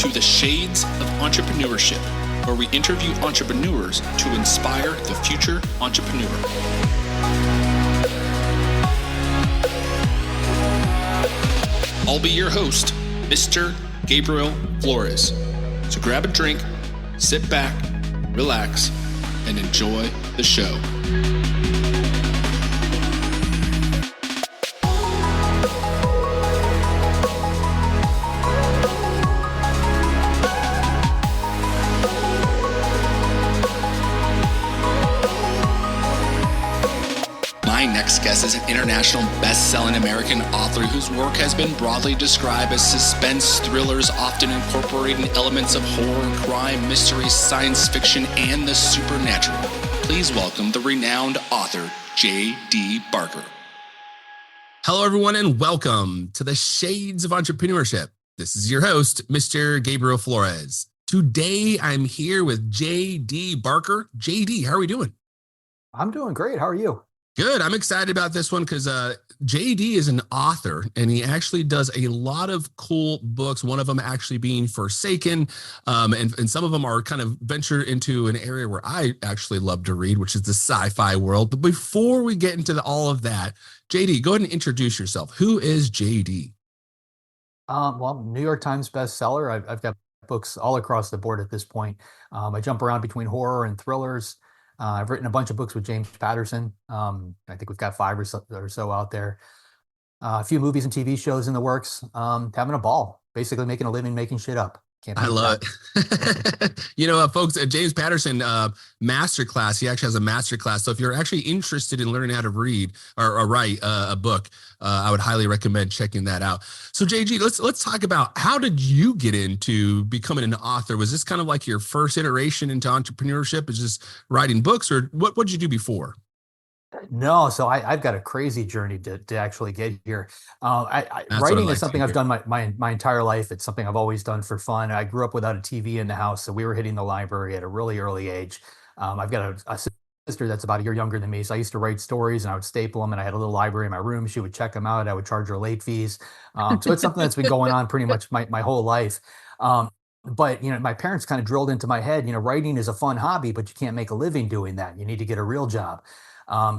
to the Shades of Entrepreneurship, where we interview entrepreneurs to inspire the future entrepreneur. I'll be your host, Mr. Gabriel Flores. So grab a drink, sit back, relax, and enjoy the show. My next guest is an international best-selling American author whose work has been broadly described as suspense thrillers, often incorporating elements of horror, crime, mystery, science fiction, and the supernatural. Please welcome the renowned author, J.D. Barker. Hello, everyone, and welcome to the Shades of Entrepreneurship. This is your host, Mr. Gabriel Flores. Today, I'm here with J.D. Barker. J.D., how are we doing? I'm doing great. How are you? Good. I'm excited about this one because JD is an author and he actually does a lot of cool books. One of them actually being Forsaken. And some of them are kind of venture into an area where I actually love to read, which is the sci-fi world. But before we get into all of that, JD, go ahead and introduce yourself. Who is JD? Well, New York Times bestseller. I've got books all across the board at this point. I jump around between horror and thrillers. I've written a bunch of books with James Patterson. I think we've got 5 or so out there. A few movies and TV shows in the works. Having a ball, basically making a living, making shit up. I love it. Folks, James Patterson masterclass. He actually has a masterclass. So if you're actually interested in learning how to read or write a book, I would highly recommend checking that out. So JG, let's talk about how did you get into becoming an author? Was this kind of like your first iteration into entrepreneurship? Is just writing books, or what did you do before? No, so I've got a crazy journey to actually get here. Writing is something I've done my entire life. It's something I've always done for fun. I grew up without a TV in the house, so we were hitting the library at a really early age. I've got a sister that's about a year younger than me, so I used to write stories and I would staple them, and I had a little library in my room. She would check them out. I would charge her late fees. So it's something that's been going on pretty much my whole life. But, my parents kind of drilled into my head, writing is a fun hobby, but you can't make a living doing that. You need to get a real job.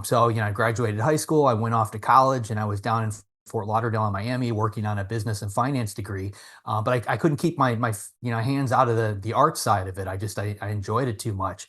So I graduated high school, I went off to college, and I was down in Fort Lauderdale in Miami working on a business and finance degree. But I couldn't keep my hands out of the art side of it. I enjoyed it too much.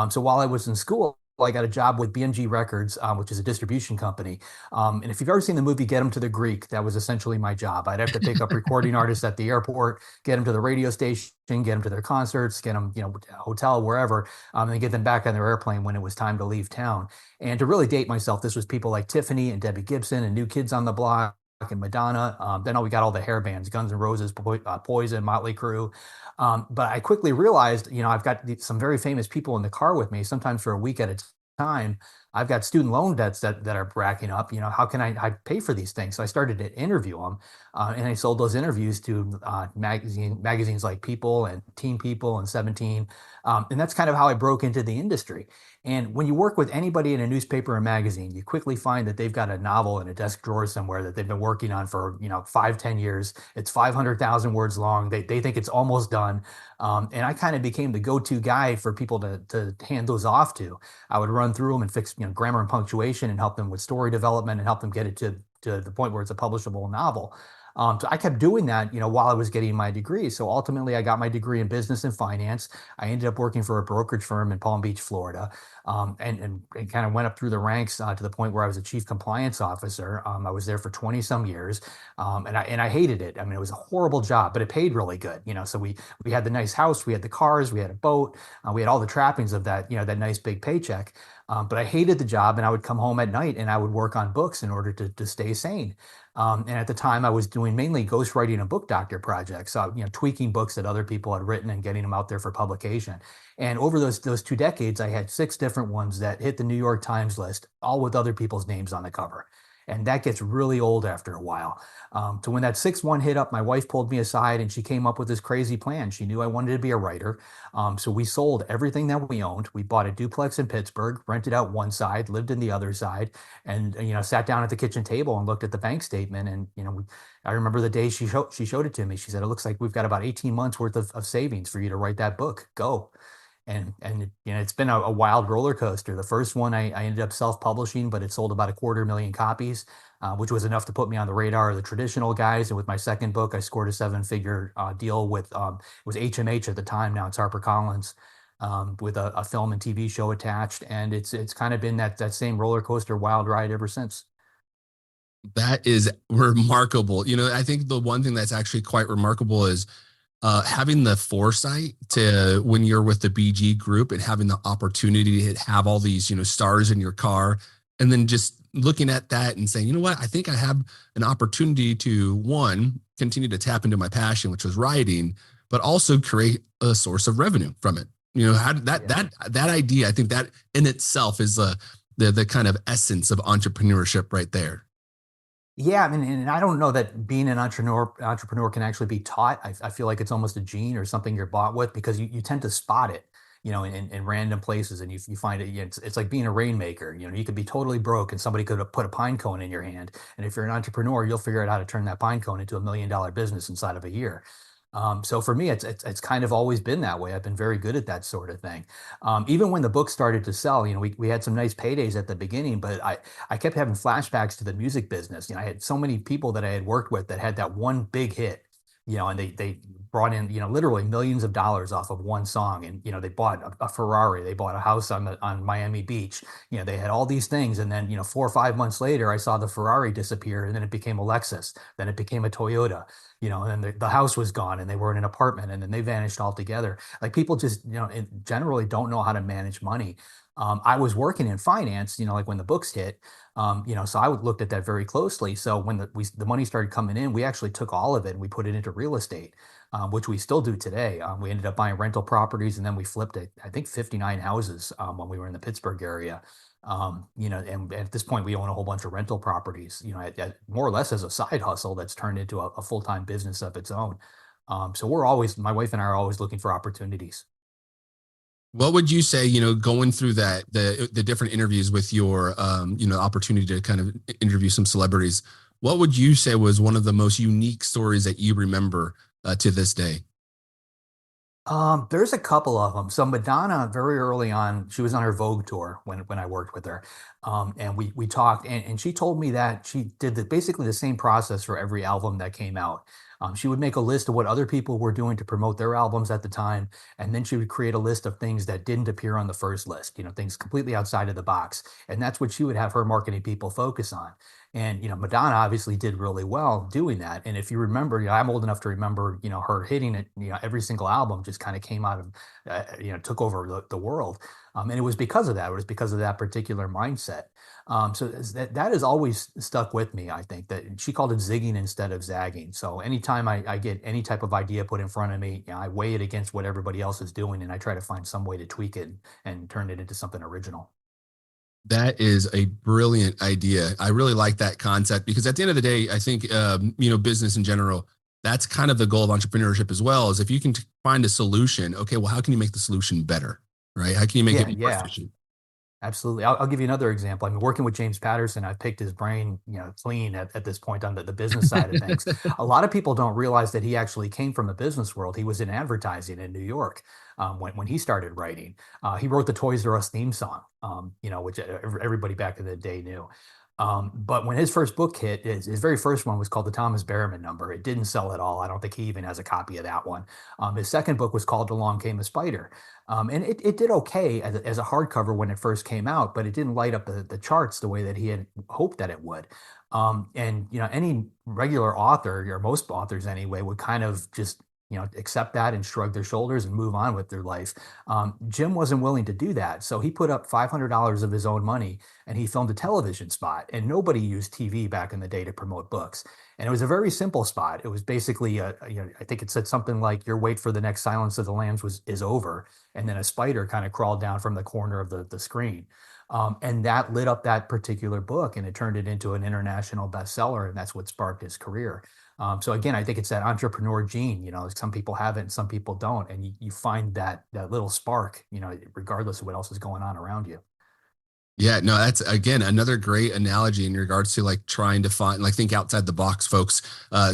So while I was in school, I got a job with B&G Records, which is a distribution company. And if you've ever seen the movie Get 'Em to the Greek, that was essentially my job. I'd have to pick up recording artists at the airport, get them to the radio station, get them to their concerts, get them, hotel, wherever, and then get them back on their airplane when it was time to leave town. And to really date myself, this was people like Tiffany and Debbie Gibson and New Kids on the Block and Madonna. Then we got all the hair bands, Guns N' Roses, Poison, Motley Crue. But I quickly realized, I've got some very famous people in the car with me, sometimes for a week at a time. I've got student loan debts that are racking up. How can I pay for these things? So I started to interview them, and I sold those interviews to magazines like People and Teen People and 17. And that's kind of how I broke into the industry. And when you work with anybody in a newspaper or magazine, you quickly find that they've got a novel in a desk drawer somewhere that they've been working on for 5-10 years. It's 500,000 words long. They think it's almost done. And I kind of became the go-to guy for people to hand those off to. I would run through them and fix grammar and punctuation and help them with story development and help them get it to the point where it's a publishable novel. So I kept doing that, while I was getting my degree. So ultimately, I got my degree in business and finance. I ended up working for a brokerage firm in Palm Beach, Florida, and kind of went up through the ranks to the point where I was a chief compliance officer. I was there for 20 some years, and I hated it. I mean, it was a horrible job, but it paid really good. So we had the nice house, we had the cars, we had a boat, we had all the trappings of that, that nice big paycheck. But I hated the job, and I would come home at night and I would work on books in order to stay sane. And at the time I was doing mainly ghostwriting and book doctor projects, tweaking books that other people had written and getting them out there for publication. And over those 2 decades, I had 6 different ones that hit the New York Times list, all with other people's names on the cover. And that gets really old after a while. So when that 6-1 hit up, my wife pulled me aside and she came up with this crazy plan. She knew I wanted to be a writer. So we sold everything that we owned. We bought a duplex in Pittsburgh, rented out one side, lived in the other side, and sat down at the kitchen table and looked at the bank statement. And I remember the day she showed it to me. She said, "It looks like we've got about 18 months worth of savings for you to write that book. Go." And it's been a wild roller coaster. The first one I ended up self-publishing, but it sold about 250,000 copies, which was enough to put me on the radar of the traditional guys. And with my second book, I scored a 7-figure deal with it was HMH at the time. Now it's HarperCollins, with a film and TV show attached, and it's kind of been that same roller coaster wild ride ever since. That is remarkable. I think the one thing that's actually quite remarkable is having the foresight to, when you're with the BG group and having the opportunity to have all these, stars in your car, and then just looking at that and saying, you know what, I think I have an opportunity to, one, continue to tap into my passion, which was writing, but also create a source of revenue from it. How that idea, I think that in itself is the kind of essence of entrepreneurship right there. Yeah, I mean, and I don't know that being an entrepreneur can actually be taught. I feel like it's almost a gene or something you're bought with, because you tend to spot it, in random places, and you find it. It's like being a rainmaker. You could be totally broke, and somebody could have put a pine cone in your hand, and if you're an entrepreneur, you'll figure out how to turn that pine cone into $1 million business inside of a year. So for me, it's kind of always been that way. I've been very good at that sort of thing. Even when the book started to sell, we had some nice paydays at the beginning, but I kept having flashbacks to the music business. I had so many people that I had worked with that had that one big hit, and they brought in, literally millions of dollars off of one song. And, they bought a Ferrari, they bought a house on Miami Beach. They had all these things. And then, 4 or 5 months later, I saw the Ferrari disappear, and then it became a Lexus. Then it became a Toyota, and the house was gone, and they were in an apartment, and then they vanished altogether. Like, people just, generally don't know how to manage money. I was working in finance, like when the books hit, so I looked at that very closely. So when the money started coming in, we actually took all of it and we put it into real estate, which we still do today. We ended up buying rental properties, and then we flipped it, I think 59 houses, when we were in the Pittsburgh area. And at this point we own a whole bunch of rental properties, more or less as a side hustle that's turned into a full-time business of its own. So my wife and I are always looking for opportunities. What would you say, going through the different interviews with your, opportunity to kind of interview some celebrities, what would you say was one of the most unique stories that you remember to this day? There's a couple of them. So Madonna, very early on, she was on her Vogue tour when I worked with her. And we talked, and she told me that she did basically the same process for every album that came out. She would make a list of what other people were doing to promote their albums at the time, and then she would create a list of things that didn't appear on the first list, things completely outside of the box. And that's what she would have her marketing people focus on. And, Madonna obviously did really well doing that. And if you remember, I'm old enough to remember, her hitting it, every single album just kind of came out of, took over the world. And it was because of that. It was because of that particular mindset. So that has always stuck with me. I think that she called it zigging instead of zagging. So anytime I get any type of idea put in front of me, I weigh it against what everybody else is doing, and I try to find some way to tweak it and turn it into something original. That is a brilliant idea. I really like that concept, because at the end of the day, I think, business in general, that's kind of the goal of entrepreneurship as well, is if you can find a solution, okay, well, how can you make the solution better, right? How can you make it more efficient? Absolutely. I'll give you another example. I mean, working with James Patterson, I picked his brain, clean at this point on the business side of things. A lot of people don't realize that he actually came from the business world. He was in advertising in New York when he started writing. He wrote the Toys R Us theme song, which everybody back in the day knew. But when his first book hit, his very first one was called The Thomas Berriman Number. It didn't sell at all. I don't think he even has a copy of that one. His second book was called Along Came a Spider. And it did okay as a hardcover when it first came out, but it didn't light up the charts the way that he had hoped that it would. And any regular author, or most authors anyway, would kind of just accept that and shrug their shoulders and move on with their life. Jim wasn't willing to do that. So he put up $500 of his own money, and he filmed a television spot. And nobody used TV back in the day to promote books. And it was a very simple spot. It was basically, I think it said something like, "Your wait for the next Silence of the Lambs is over." And then a spider kind of crawled down from the corner of the screen. And that lit up that particular book, and it turned it into an international bestseller, and that's what sparked his career. So again, I think it's that entrepreneur gene. Some people have it and some people don't, and you find that little spark, regardless of what else is going on around you. Yeah, no, that's again another great analogy in regards to like trying to find, like, think outside the box, folks.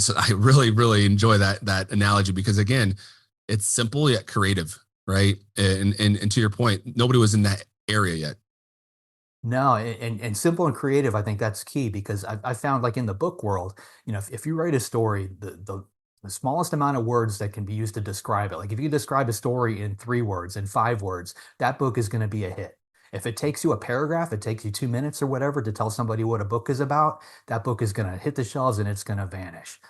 So I really, really enjoy that analogy because again, it's simple yet creative, right? And to your point, nobody was in that area yet. No, and simple and creative, I think that's key because I found, like, in the book world, if you write a story, the smallest amount of words that can be used to describe it, like if you describe a story in 3 words, in 5 words, that book is going to be a hit. If it takes you a paragraph, it takes you 2 minutes or whatever to tell somebody what a book is about, that book is going to hit the shelves and it's going to vanish.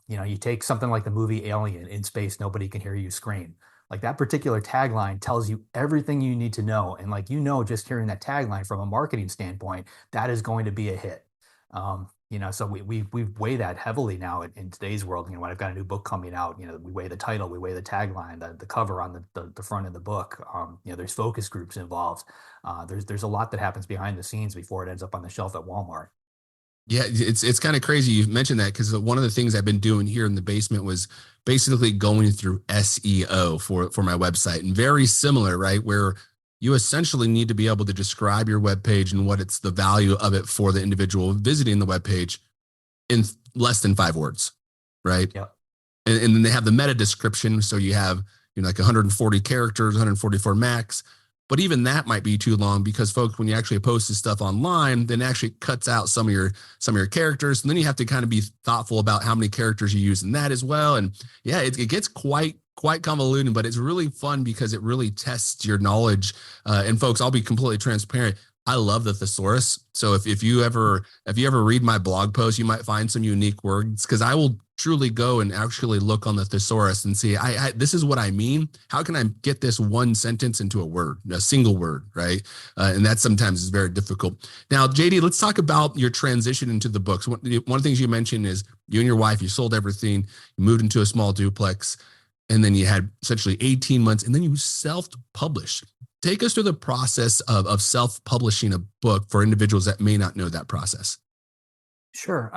You take something like the movie Alien, in space, nobody can hear you scream. Like, that particular tagline tells you everything you need to know. And, like, just hearing that tagline from a marketing standpoint, that is going to be a hit. So we weigh that heavily now in today's world. When I've got a new book coming out, we weigh the title, we weigh the tagline, the cover on the front of the book. There's focus groups involved. There's a lot that happens behind the scenes before it ends up on the shelf at Walmart. Yeah, it's kind of crazy you mentioned that because one of the things I've been doing here in the basement was basically going through SEO for my website, and very similar, right? Where you essentially need to be able to describe your web page and what it's the value of it for the individual visiting the web page in less than 5 words, right? Yeah. And then they have the meta description, so you have like 140 characters, 144 max. But even that might be too long because, folks, when you actually post this stuff online, then it actually cuts out some of your characters, and then you have to kind of be thoughtful about how many characters you use in that as well. And yeah, it gets quite convoluted, but it's really fun because it really tests your knowledge. And folks, I'll be completely transparent. I love the thesaurus. So if you ever read my blog post, you might find some unique words because I will truly go and actually look on the thesaurus and see, this is what I mean. How can I get this one sentence into a single word, right? And that sometimes is very difficult. Now, JD, let's talk about your transition into the books. One of the things you mentioned is you and your wife, you sold everything, you moved into a small duplex, and then you had essentially 18 months, and then you self-published. Take us through the process of self-publishing a book for individuals that may not know that process. Sure.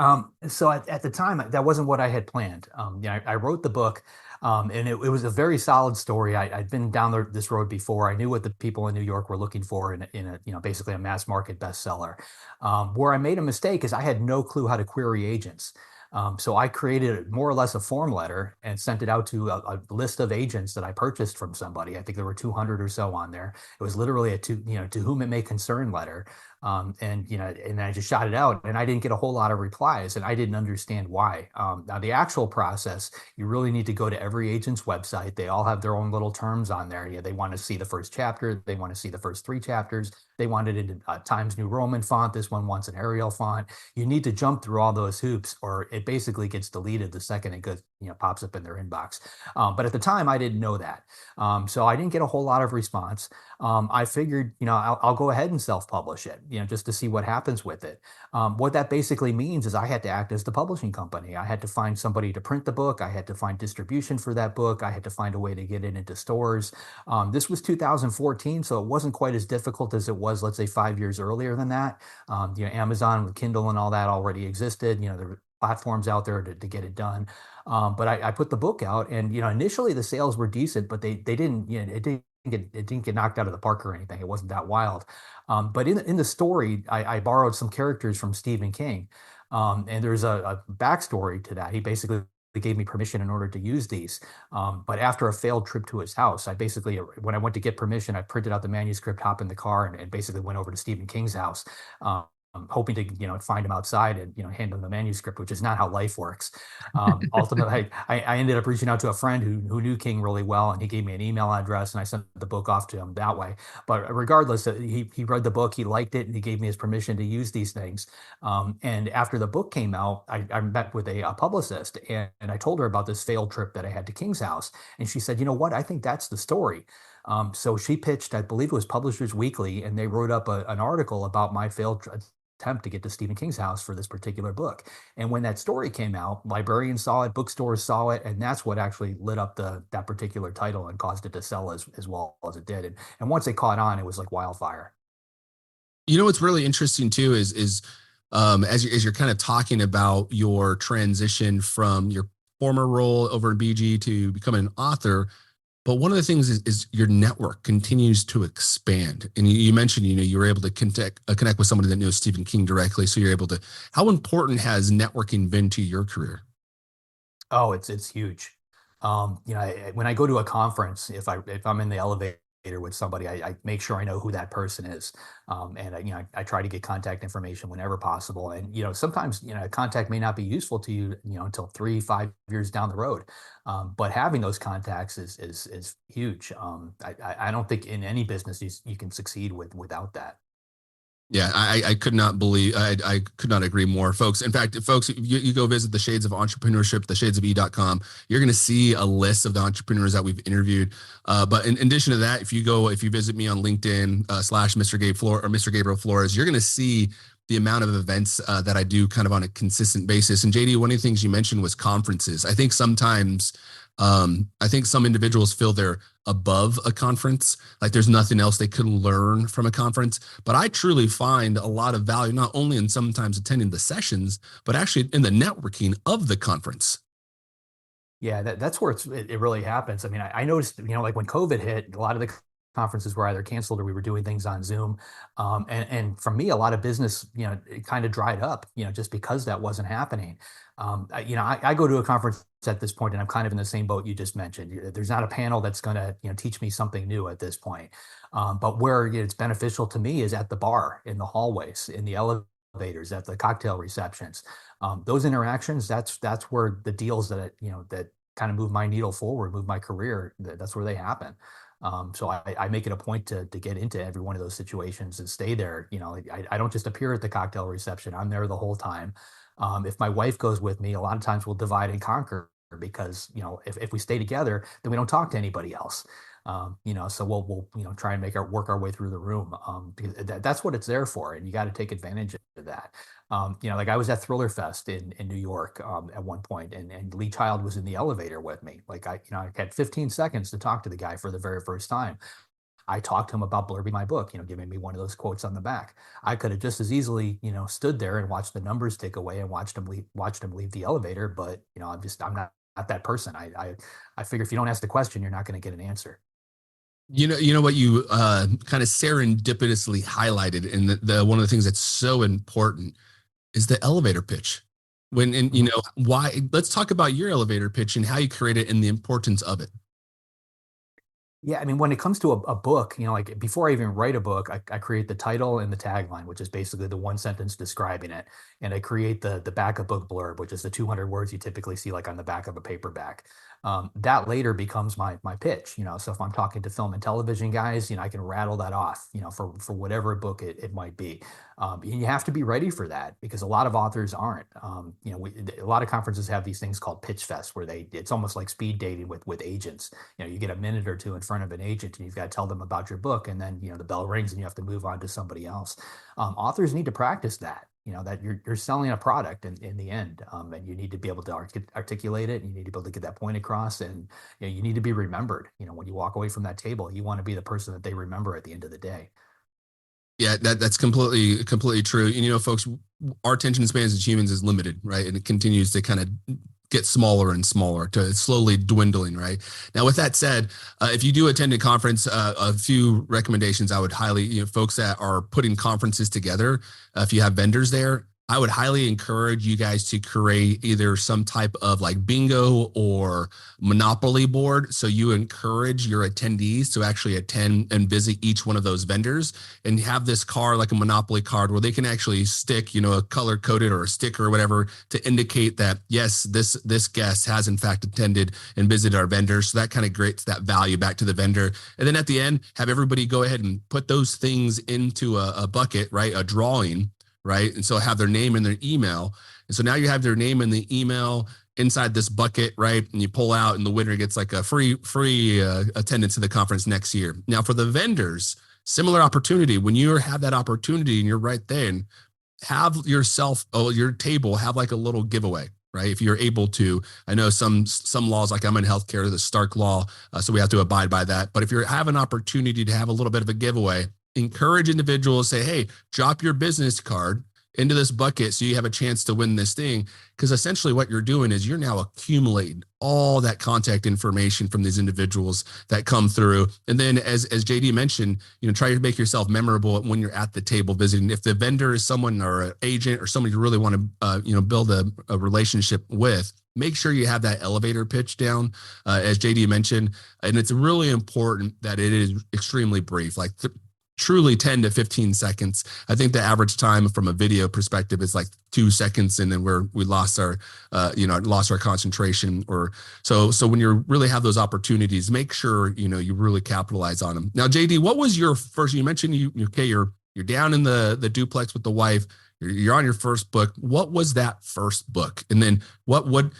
So at the time, that wasn't what I had planned. I wrote the book, and it was a very solid story. I'd been down this road before. I knew what the people in New York were looking for in basically a mass market bestseller. Where I made a mistake is I had no clue how to query agents. So I created more or less a form letter and sent it out to a list of agents that I purchased from somebody. I think there were 200 or so on there. It was literally to whom it may concern letter. And I just shot it out, and I didn't get a whole lot of replies, and I didn't understand why. Now, the actual process, you really need to go to every agent's website. They all have their own little terms on there. They want to see the first chapter. They want to see the first 3 chapters. They want it in Times New Roman font. This one wants an Arial font. You need to jump through all those hoops, or it basically gets deleted the second it goes, pops up in their inbox. But at the time, I didn't know that. So I didn't get a whole lot of response. I figured, I'll go ahead and self-publish it, just to see what happens with it. What that basically means is I had to act as the publishing company. I had to find somebody to print the book. I had to find distribution for that book. I had to find a way to get it into stores. This was 2014, so it wasn't quite as difficult as it was, let's say, 5 years earlier than that. Amazon with Kindle and all that already existed. There were platforms out there to get it done. But I put the book out, and initially the sales were decent, but they didn't, it didn't get knocked out of the park or anything. It wasn't that wild. But in the story, I borrowed some characters from Stephen King. And there's a backstory to that. He basically gave me permission in order to use these. But after a failed trip to his house, when I went to get permission, I printed out the manuscript, hopped in the car, and basically went over to Stephen King's house. I'm hoping to, find him outside and, hand him the manuscript, which is not how life works. Ultimately, I ended up reaching out to a friend who knew King really well, and he gave me an email address, and I sent the book off to him that way. But regardless, he read the book, he liked it, and he gave me his permission to use these things. And after the book came out, I met with a publicist, and I told her about this failed trip that I had to King's house. And she said, you know what, I think that's the story. So she pitched, I believe it was Publishers Weekly, and they wrote up an article about my failed attempt to get to Stephen King's house for this particular book. And when that story came out, librarians saw it, bookstores saw it, and that's what actually lit up that particular title and caused it to sell as well as it did. And once it caught on, it was like wildfire. You know, what's really interesting too is as you're kind of talking about your transition from your former role over in BG to becoming an author. But one of the things is your network continues to expand. And you mentioned, you were able to connect with somebody that knows Stephen King directly. So you're able to, how important has networking been to your career? Oh, it's huge. When I go to a conference, if I'm in the elevator with somebody, I make sure I know who that person is, and I try to get contact information whenever possible. And sometimes contact may not be useful to you, until 3, 5 years down the road. But having those contacts is huge. I don't think in any business you can succeed without that. Yeah, I could not believe, I could not agree more, folks. In fact, folks, if you go visit the Shades of Entrepreneurship, the shadesofE.com, you're going to see a list of the entrepreneurs that we've interviewed. But in addition to that, if you visit me on LinkedIn / Mr. Gabriel Flores, you're going to see the amount of events that I do kind of on a consistent basis. And JD, one of the things you mentioned was conferences. I think sometimes, I think some individuals feel they're above a conference, like there's nothing else they could learn from a conference. But I truly find a lot of value, not only in sometimes attending the sessions, but actually in the networking of the conference. Yeah, that's where it really happens. I mean, I noticed, like when COVID hit, a lot of the conferences were either canceled or we were doing things on Zoom. And for me, a lot of business, it kind of dried up, just because that wasn't happening. I go to a conference at this point and I'm kind of in the same boat you just mentioned. There's not a panel that's going to, teach me something new at this point. But where it's beneficial to me is at the bar, in the hallways, in the elevators, at the cocktail receptions. Those interactions, that's where the deals that kind of move my needle forward, move my career, that's where they happen. So I make it a point to get into every one of those situations and stay there. I don't just appear at the cocktail reception. I'm there the whole time. If my wife goes with me, a lot of times we'll divide and conquer because, if we stay together, then we don't talk to anybody else. So we'll try and work our way through the room, because that's what it's there for. And you got to take advantage of that. Like I was at Thriller Fest in New York at one point, and Lee Child was in the elevator with me. Like I had 15 seconds to talk to the guy for the very first time. I talked to him about blurbing my book, giving me one of those quotes on the back. I could have just as easily, stood there and watched the numbers tick away and watched him leave the elevator. But, I'm not that person. I figure if you don't ask the question, you're not going to get an answer. You know what you kind of serendipitously highlighted, and the one of the things that's so important is the elevator pitch. Why? Let's talk about your elevator pitch and how you create it and the importance of it. Yeah, I mean, when it comes to a book, like before I even write a book, I create the title and the tagline, which is basically the one sentence describing it. And I create the backup book blurb, which is the 200 words you typically see like on the back of a paperback. That later becomes my pitch. So if I'm talking to film and television guys, I can rattle that off, for whatever book it might be. And you have to be ready for that because a lot of authors aren't. A lot of conferences have these things called pitch fest where it's almost like speed dating with agents. You get a minute or two in front of an agent and you've got to tell them about your book, and then the bell rings and you have to move on to somebody else. Authors need to practice that. That you're selling a product in the end, and you need to be able to articulate it. And you need to be able to get that point across, and you need to be remembered. When you walk away from that table, you want to be the person that they remember at the end of the day. Yeah, that's completely true. And folks, our attention spans as humans is limited, right? And it continues to kind of get smaller and smaller, to slowly dwindling, right? Now, with that said, if you do attend a conference, a few recommendations I would highly, folks that are putting conferences together, if you have vendors there, I would highly encourage you guys to create either some type of like bingo or monopoly board. So you encourage your attendees to actually attend and visit each one of those vendors and have this card, like a monopoly card, where they can actually stick, a color coded or a sticker or whatever to indicate that, yes, this guest has in fact attended and visited our vendor. So that kind of creates that value back to the vendor. And then at the end, have everybody go ahead and put those things into a bucket, right? A drawing. Right. And so have their name and their email. And so now you have their name and the email inside this bucket, right? And you pull out and the winner gets like a free attendance to the conference next year. Now for the vendors, similar opportunity. When you have that opportunity and you're right there, and have your table have like a little giveaway, right? If you're able to. I know some laws, like I'm in healthcare, the Stark law, so we have to abide by that. But if you have an opportunity to have a little bit of a giveaway, encourage individuals, say, hey, drop your business card into this bucket so you have a chance to win this thing. Because essentially what you're doing is you're now accumulating all that contact information from these individuals that come through. And then as JD mentioned, try to make yourself memorable when you're at the table visiting. If the vendor is someone or an agent or somebody you really want to, build a relationship with, make sure you have that elevator pitch down, as JD mentioned. And it's really important that it is extremely brief, like truly 10 to 15 seconds. I think the average time from a video perspective is like 2 seconds. And then we lost our, lost our concentration so when you really have those opportunities, make sure, you really capitalize on them. Now, JD, what was your first, you mentioned you're down in the duplex with the wife, you're on your first book. What was that first book? And then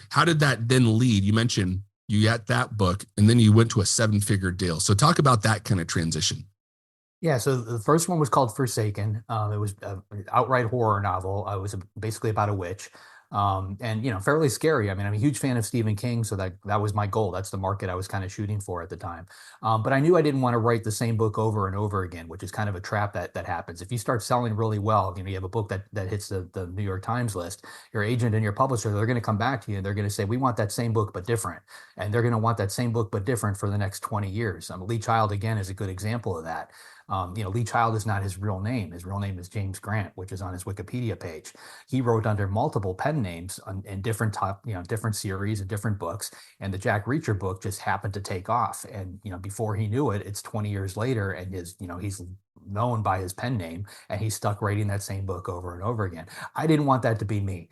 how did that then lead? You mentioned you got that book and then you went to a 7-figure deal. So talk about that kind of transition. Yeah, so the first one was called Forsaken. It was an outright horror novel. It was basically about a witch, and fairly scary. I mean, I'm a huge fan of Stephen King, so that was my goal. That's the market I was kind of shooting for at the time. But I knew I didn't want to write the same book over and over again, which is kind of a trap that happens. If you start selling really well, you have a book that hits the New York Times list, your agent and your publisher, they're going to come back to you and they're going to say, we want that same book but different, and they're going to want that same book but different for the next 20 years. Lee Child again is a good example of that. Lee Child is not his real name. His real name is James Grant, which is on his Wikipedia page. He wrote under multiple pen names in different different series and different books. And the Jack Reacher book just happened to take off. And before he knew it, it's 20 years later, and he's known by his pen name, and he's stuck writing that same book over and over again. I didn't want that to be me.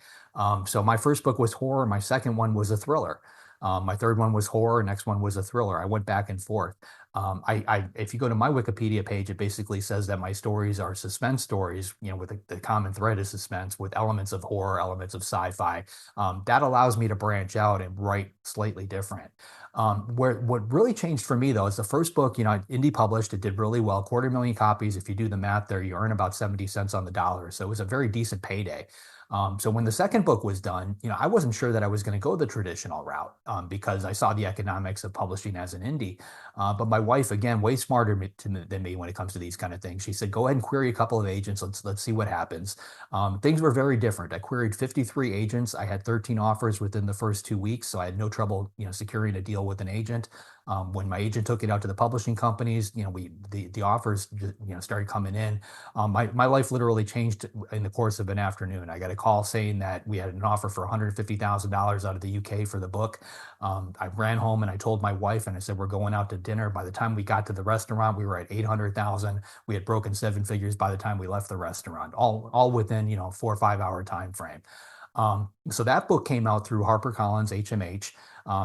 So my first book was horror. My second one was a thriller. My third one was horror. Next one was a thriller. I went back and forth. If you go to my Wikipedia page, it basically says that my stories are suspense stories, with the common thread is suspense with elements of horror, elements of sci-fi. That allows me to branch out and write slightly different. What really changed for me though is the first book, indie published, it did really well, 250,000 copies. If you do the math there, you earn about 70 cents on the dollar. So it was a very decent payday. So when the second book was done, I wasn't sure that I was going to go the traditional route because I saw the economics of publishing as an indie. But my wife, again, way smarter than me when it comes to these kind of things. She said, go ahead and query a couple of agents. Let's see what happens. Things were very different. I queried 53 agents. I had 13 offers within the first 2 weeks. So I had no trouble, securing a deal with an agent. When my agent took it out to the publishing companies, the offers, started coming in. My life literally changed in the course of an afternoon. I got a call saying that we had an offer for $150,000 out of the UK for the book. I ran home and I told my wife, and I said, we're going out to dinner. By the time we got to the restaurant, we were at 800,000. We had broken 7 figures by the time we left the restaurant, all within, 4 or 5 hour time frame. So that book came out through HarperCollins, HMH,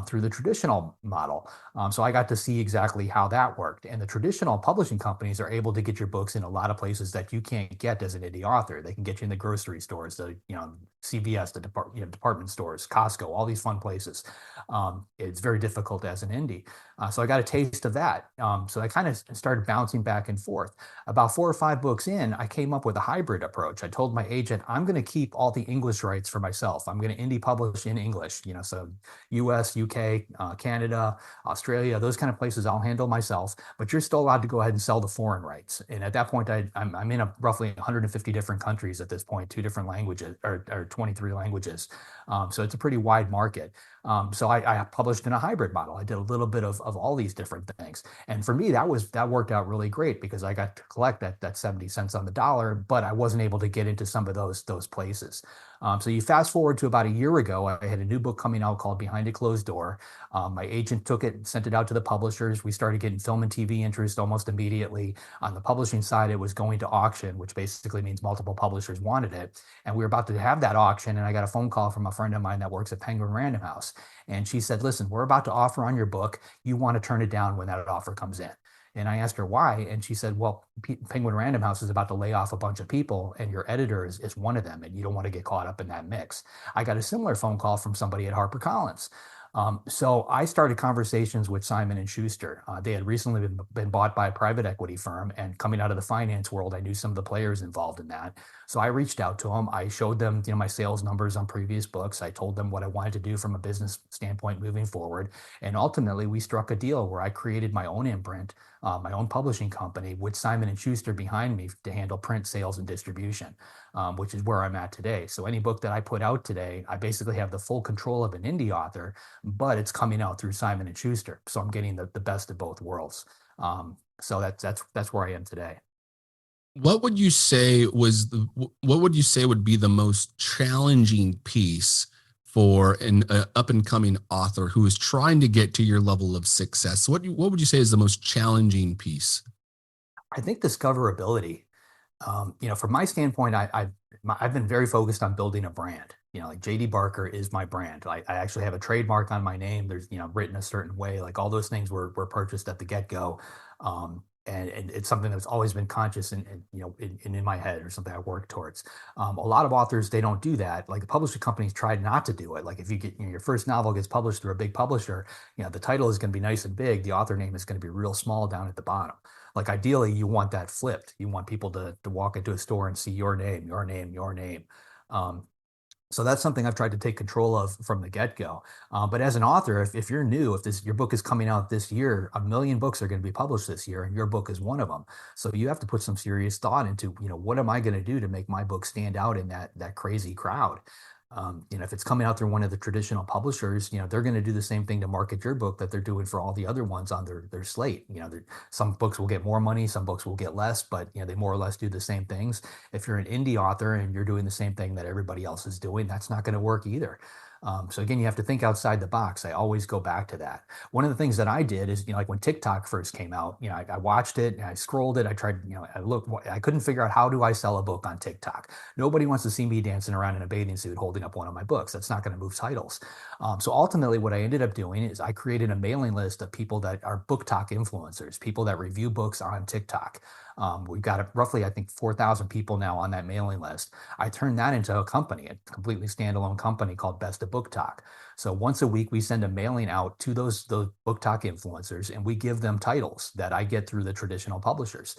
through the traditional model. So I got to see exactly how that worked. And the traditional publishing companies are able to get your books in a lot of places that you can't get as an indie author. They can get you in the grocery stores, the CVS, the department stores, Costco, all these fun places. It's very difficult as an indie. So I got a taste of that. So I kind of started bouncing back and forth. About 4 or 5 books in, I came up with a hybrid approach. I told my agent, I'm going to keep all the English rights for myself. I'm going to indie publish in English, so US, UK, Canada, Australia, those kind of places I'll handle myself, but you're still allowed to go ahead and sell the foreign rights. And at that point, I'm in roughly 150 different countries at this point, 2 different languages or 23 languages. So it's a pretty wide market. So I published in a hybrid model. I did a little bit of all these different things. And for me, that worked out really great because I got to collect that 70 cents on the dollar, but I wasn't able to get into some of those places. So you fast forward to about a year ago, I had a new book coming out called Behind a Closed Door. My agent took it, sent it out to the publishers. We started getting film and TV interest almost immediately. On the publishing side, it was going to auction, which basically means multiple publishers wanted it. And we were about to have that auction, and I got a phone call from a friend of mine that works at Penguin Random House. And she said, listen, we're about to offer on your book. You want to turn it down when that offer comes in. And I asked her why, and she said, well, Penguin Random House is about to lay off a bunch of people, and your editor is one of them, and you don't want to get caught up in that mix. I got a similar phone call from somebody at HarperCollins. So I started conversations with Simon and Schuster. They had recently been bought by a private equity firm, and coming out of the finance world, I knew some of the players involved in that. So I reached out to them. I showed them, my sales numbers on previous books. I told them what I wanted to do from a business standpoint moving forward. And ultimately, we struck a deal where I created my own imprint, my own publishing company with Simon and Schuster behind me to handle print sales and distribution, which is where I'm at today. So any book that I put out today, I basically have the full control of an indie author, but it's coming out through Simon and Schuster. So I'm getting the best of both worlds. So that's where I am today. What would you say what would you say would be the most challenging piece for an up and coming author who is trying to get to your level of success? What would you say is the most challenging piece? I think discoverability. From my standpoint, I've been very focused on building a brand. Like J.D. Barker is my brand. I actually have a trademark on my name. There's, written a certain way. Like all those things were purchased at the get-go. And it's something that's always been conscious and in my head, or something I work towards. A lot of authors, they don't do that. Like the publishing companies tried not to do it. Like if you get, your first novel gets published through a big publisher, the title is going to be nice and big. The author name is going to be real small down at the bottom. Like ideally, you want that flipped. You want people to walk into a store and see your name, your name, your name. So that's something I've tried to take control of from the get-go. But as an author, if you're new, if your book is coming out this year, 1 million books are going to be published this year, and your book is one of them. So you have to put some serious thought into, what am I going to do to make my book stand out in that crazy crowd? If it's coming out through one of the traditional publishers, they're going to do the same thing to market your book that they're doing for all the other ones on their slate. Some books will get more money, some books will get less, but they more or less do the same things. If you're an indie author and you're doing the same thing that everybody else is doing, that's not going to work either. So again, you have to think outside the box. I always go back to that. One of the things that I did is, like when TikTok first came out, I watched it and I scrolled it. I tried, I couldn't figure out, how do I sell a book on TikTok? Nobody wants to see me dancing around in a bathing suit holding up one of my books. That's not going to move titles. So ultimately what I ended up doing is I created a mailing list of people that are BookTok influencers, people that review books on TikTok. We've got roughly, I think, 4,000 people now on that mailing list. I turned that into a company, a completely standalone company called Best of Book Talk. So once a week, we send a mailing out to those Book Talk influencers, and we give them titles that I get through the traditional publishers.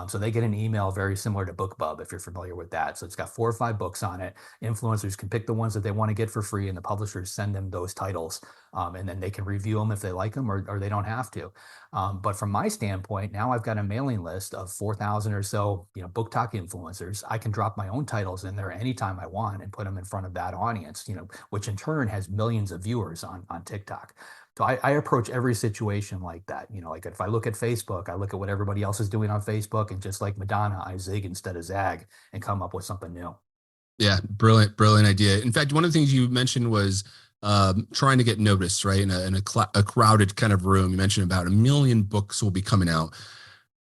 So they get an email very similar to BookBub, if you're familiar with that. So it's got 4 or 5 books on it. Influencers can pick the ones that they want to get for free, and the publishers send them those titles. And then they can review them if they like them, or they don't have to. But from my standpoint, now I've got a mailing list of 4,000 or so, Book Talk influencers. I can drop my own titles in there anytime I want and put them in front of that audience, which in turn has millions of viewers on TikTok. So I approach every situation like that. Like if I look at Facebook, I look at what everybody else is doing on Facebook, and just like Madonna, I zig instead of zag and come up with something new. Yeah, brilliant idea. In fact, one of the things you mentioned was trying to get noticed, right? In a crowded kind of room. You mentioned about 1 million books will be coming out.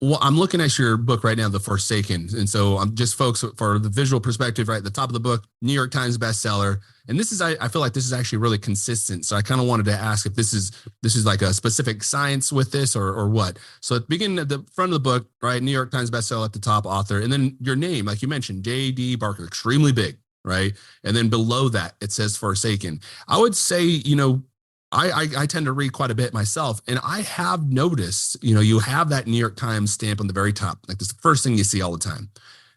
Well, I'm looking at your book right now, The Forsaken. And so I'm just, folks, for the visual perspective, right at the top of the book, New York Times bestseller. And this is, I feel like this is actually really consistent. So I kind of wanted to ask if this is like a specific science with this, or what. So at the beginning, at the front of the book, right, New York Times bestseller at the top, author, and then your name, like you mentioned, J.D. Barker, extremely big, right? And then below that, it says Forsaken. I would say, I tend to read quite a bit myself, and I have noticed, you have that New York Times stamp on the very top. Like this is the first thing you see all the time.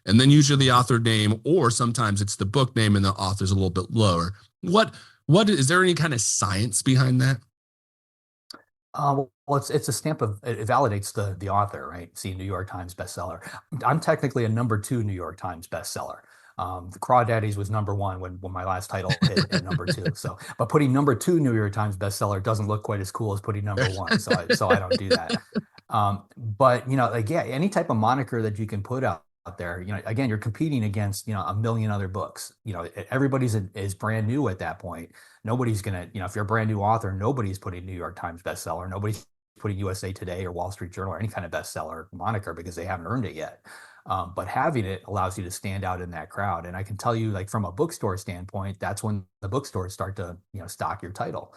And then usually the author name, or sometimes it's the book name and the author's a little bit lower. What is there any kind of science behind that? Well, it's a stamp of, it validates the author, right? See, New York Times bestseller. I'm technically a #2 New York Times bestseller. The Crawdaddies was #1 when my last title hit at #2. So, but putting #2 New York Times bestseller doesn't look quite as cool as putting #1. So I don't do that. But like, yeah, any type of moniker that you can put out there, again, you're competing against 1 million other books. Everybody's is brand new at that point. Nobody's gonna, if you're a brand new author, nobody's putting New York Times bestseller. Nobody's putting USA Today or Wall Street Journal or any kind of bestseller moniker, because they haven't earned it yet. But having it allows you to stand out in that crowd. And I can tell you, like from a bookstore standpoint, that's when the bookstores start to stock your title.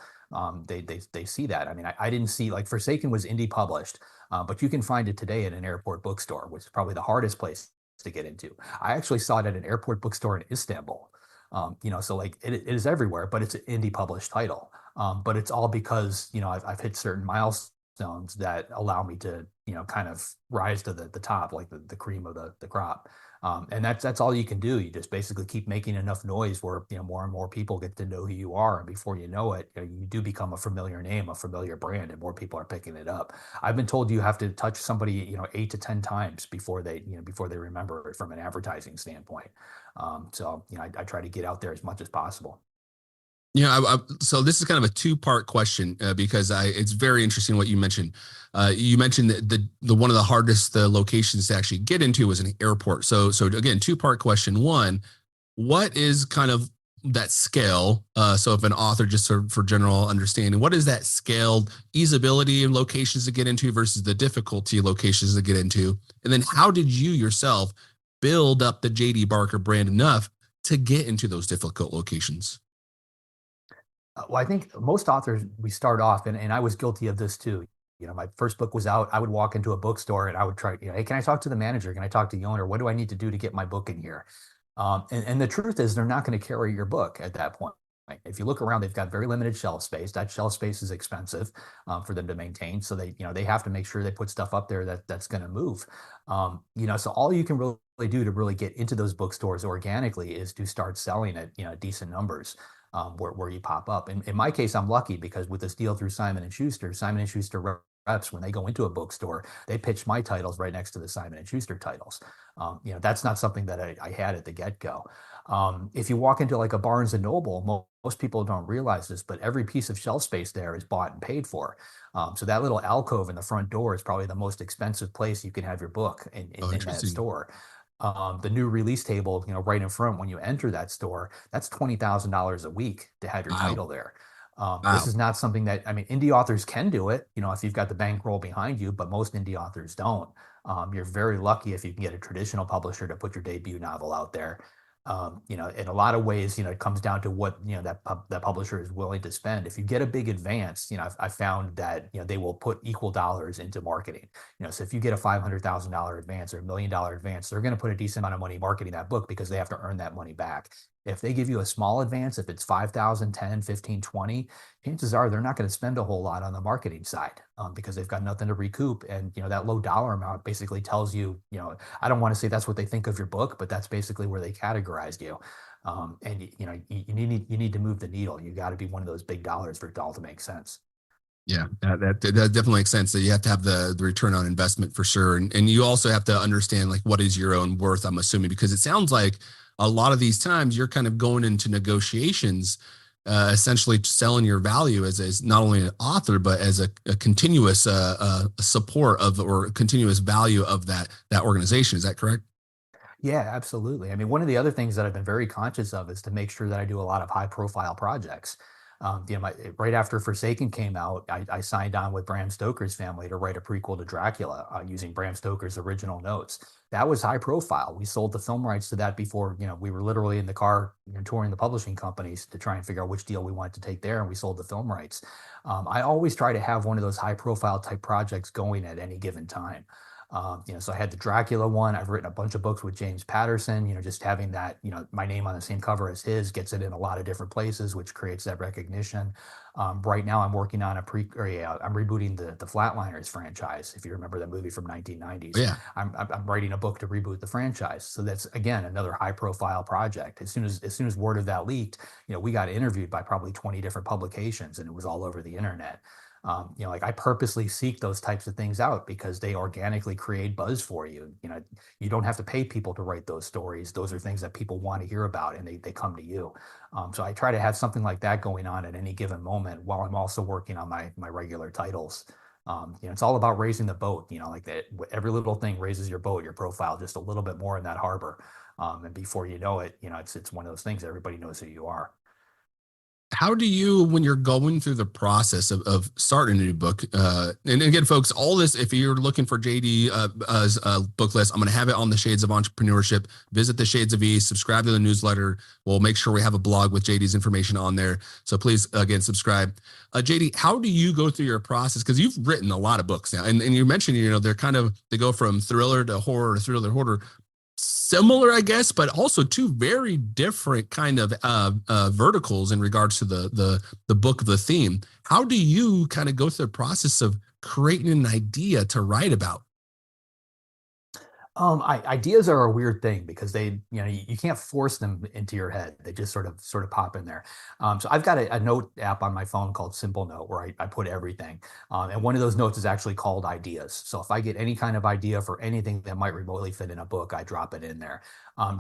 They see that. I mean, I didn't see, like, Forsaken was indie published, but you can find it today at an airport bookstore, which is probably the hardest place to get into. I actually saw it at an airport bookstore in Istanbul. So like it is everywhere, but it's an indie published title. But it's all because, I've hit certain milestones that allow me to, kind of rise to the top, like the cream of the crop. And that's all you can do. You just basically keep making enough noise where, more and more people get to know who you are. And before you know it, you do become a familiar name, a familiar brand, and more people are picking it up. I've been told you have to touch somebody, 8 to 10 times before they remember it from an advertising standpoint. I try to get out there as much as possible. So this is kind of a two-part question because it's very interesting what you mentioned. You mentioned that the one of the hardest locations to actually get into was an airport. So again, two-part question. One, what is kind of that scale? So if an author, just for general understanding, what is that scaled easeability in locations to get into versus the difficulty locations to get into? And then how did you yourself build up the J.D. Barker brand enough to get into those difficult locations? Well, I think most authors, we start off, and I was guilty of this too. My first book was out. I would walk into a bookstore and I would try, hey, can I talk to the manager? Can I talk to the owner? What do I need to do to get my book in here? And the truth is, they're not going to carry your book at that point. If you look around, they've got very limited shelf space. That shelf space is expensive for them to maintain. So they have to make sure they put stuff up there that's going to move. So all you can really do to really get into those bookstores organically is to start selling at decent numbers. Where you pop up. In my case, I'm lucky because with this deal through Simon & Schuster reps, when they go into a bookstore, they pitch my titles right next to the Simon & Schuster titles. That's not something that I had at the get-go. If you walk into like a Barnes & Noble, most people don't realize this, but every piece of shelf space there is bought and paid for. So that little alcove in the front door is probably the most expensive place you can have your book in that store. The new release table, right in front when you enter that store, that's $20,000 a week to have your title there. This is not something that, indie authors can do it, if you've got the bankroll behind you, but most indie authors don't. You're very lucky if you can get a traditional publisher to put your debut novel out there. In a lot of ways, it comes down to what, that publisher is willing to spend. If you get a big advance, I've found that, they will put equal dollars into marketing. So if you get a $500,000 advance or $1 million advance, they're going to put a decent amount of money marketing that book because they have to earn that money back. If they give you a small advance, if it's 5,000, 10, 15, 20, chances are they're not going to spend a whole lot on the marketing side because they've got nothing to recoup. And, that low dollar amount basically tells you, I don't want to say that's what they think of your book, but that's basically where they categorized you. And, you need to move the needle. You got to be one of those big dollars for it all to make sense. Yeah, that definitely makes sense. That you have to have the return on investment for sure. And you also have to understand like what is your own worth, I'm assuming, because it sounds like a lot of these times you're kind of going into negotiations, essentially selling your value as not only an author, but as a continuous support of or continuous value of that organization. Is that correct? Yeah, absolutely. One of the other things that I've been very conscious of is to make sure that I do a lot of high profile projects. Right after Forsaken came out, I signed on with Bram Stoker's family to write a prequel to Dracula using Bram Stoker's original notes. That was high profile. We sold the film rights to that before, we were literally in the car touring the publishing companies to try and figure out which deal we wanted to take there, and we sold the film rights. I always try to have one of those high profile type projects going at any given time. So I had the Dracula one. I've written a bunch of books with James Patterson, just having that, my name on the same cover as his gets it in a lot of different places, which creates that recognition. Right now I'm working on I'm rebooting the Flatliners franchise. If you remember that movie from 1990s, Yeah. I'm writing a book to reboot the franchise. So that's, again, another high profile project. As soon as word of that leaked, we got interviewed by probably 20 different publications and it was all over the internet. I purposely seek those types of things out because they organically create buzz for you. You don't have to pay people to write those stories. Those are things that people want to hear about and they come to you. So I try to have something like that going on at any given moment while I'm also working on my regular titles. It's all about raising the boat, like that. Every little thing raises your boat, your profile just a little bit more in that harbor. And before you know it, it's one of those things. Everybody knows who you are. How do you, when you're going through the process of starting a new book, and again, folks, all this, if you're looking for JD as a book list, I'm going to have it on the Shades of Entrepreneurship. Visit the Shades of E, subscribe to the newsletter. We'll make sure we have a blog with JD's information on there. So please, again, subscribe. JD, how do you go through your process? Because you've written a lot of books now, and you mentioned, they're they go from thriller to horror to thriller to horror. similar, I guess, but also two very different kind of verticals in regards to the book of the theme. How do you kind of go through the process of creating an idea to write about? Ideas are a weird thing because you can't force them into your head. They just sort of pop in there. So I've got a note app on my phone called Simple Note where I put everything. And one of those notes is actually called ideas. So if I get any kind of idea for anything that might remotely fit in a book, I drop it in there.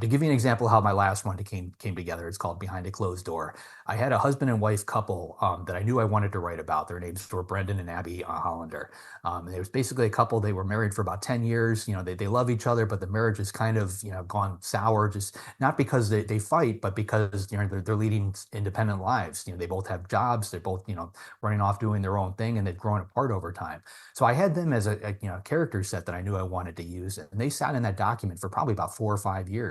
To give you an example of how my last one came together, it's called Behind a Closed Door. I had a husband and wife couple that I knew I wanted to write about. Their names were Brendan and Abby Hollander. And it was basically a couple. They were married for about 10 years. They love each other, but the marriage has kind of, gone sour, just not because they fight, but because, they're leading independent lives. They both have jobs. They're both, running off doing their own thing, and they've grown apart over time. So I had them as a character set that I knew I wanted to use. And they sat in that document for probably about 4 or 5 years.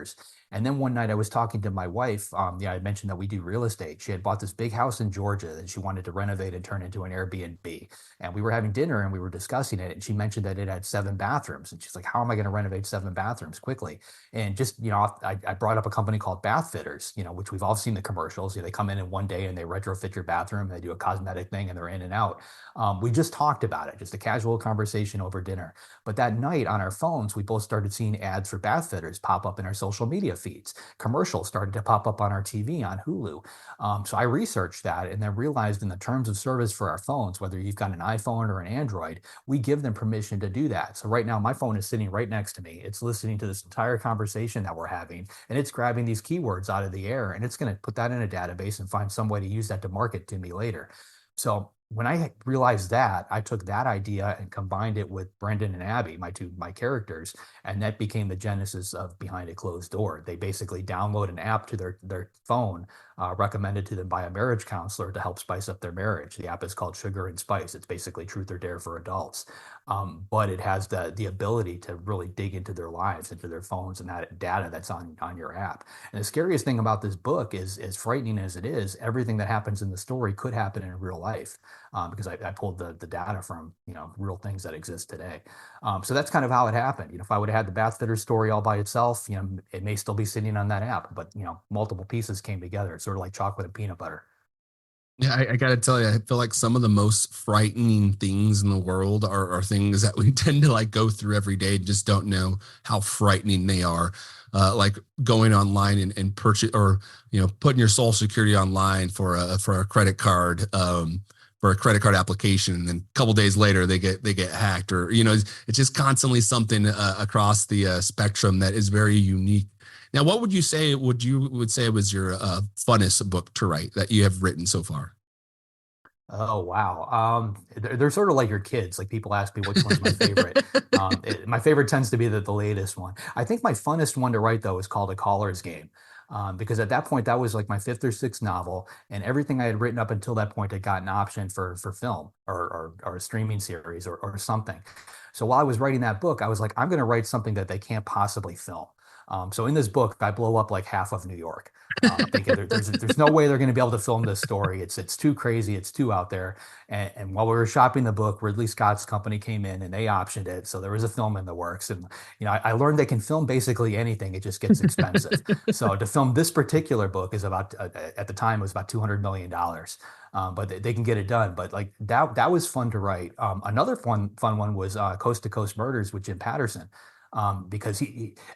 And then one night I was talking to my wife. I mentioned that we do real estate. She had bought this big house in Georgia that she wanted to renovate and turn into an Airbnb. And we were having dinner and we were discussing it. And she mentioned that it had 7 bathrooms. And she's like, how am I going to renovate 7 bathrooms quickly? And just, I brought up a company called Bath Fitters, which we've all seen the commercials. They come in one day and they retrofit your bathroom. They do a cosmetic thing and they're in and out. We just talked about it, just a casual conversation over dinner. But that night on our phones, we both started seeing ads for bath fitters pop up in our social media feeds. Commercials started to pop up on our TV on Hulu. So I researched that and then realized in the terms of service for our phones, whether you've got an iPhone or an Android, we give them permission to do that. So right now my phone is sitting right next to me. It's listening to this entire conversation that we're having, and it's grabbing these keywords out of the air, and it's going to put that in a database and find some way to use that to market to me later. So when I realized that, I took that idea and combined it with Brendan and Abby, my characters, and that became the genesis of Behind a Closed Door. They basically download an app to their phone, recommended to them by a marriage counselor to help spice up their marriage. The app is called Sugar and Spice. It's basically Truth or Dare for adults, but it has the ability to really dig into their lives, into their phones, and that data that's on your app. And the scariest thing about this book is, as frightening as it is, everything that happens in the story could happen in real life. Because I pulled the data from real things that exist today. So that's kind of how it happened. If I would have had the bath fitter story all by itself, it may still be sitting on that app, but multiple pieces came together. It's sort of like chocolate and peanut butter. Yeah, I got to tell you, I feel like some of the most frightening things in the world are things that we tend to like go through every day, just don't know how frightening they are. Like going online and purchase, or putting your social security online for a credit card. For a credit card application, and then a couple days later they get hacked, or it's just constantly something across the spectrum that is very unique. Now, what would you say was your funnest book to write that you have written so far? Oh, wow. They're sort of like your kids. Like, people ask me which one's my favorite. My favorite tends to be the latest one. I think my funnest one to write, though, is called A Caller's Game. Because at that point, that was like my 5th or 6th novel, and everything I had written up until that point had gotten optioned for film or a streaming series or something. So while I was writing that book, I was like, I'm going to write something that they can't possibly film. So in this book, I blow up like half of New York. Thinking there's no way they're going to be able to film this story. It's too crazy. It's too out there. And while we were shopping the book, Ridley Scott's company came in and they optioned it. So there was a film in the works. And I learned they can film basically anything. It just gets expensive. So to film this particular book is about at the time it was about $200 million. But they can get it done. But like that was fun to write. Another fun one was Coast to Coast Murders with Jim Patterson. Because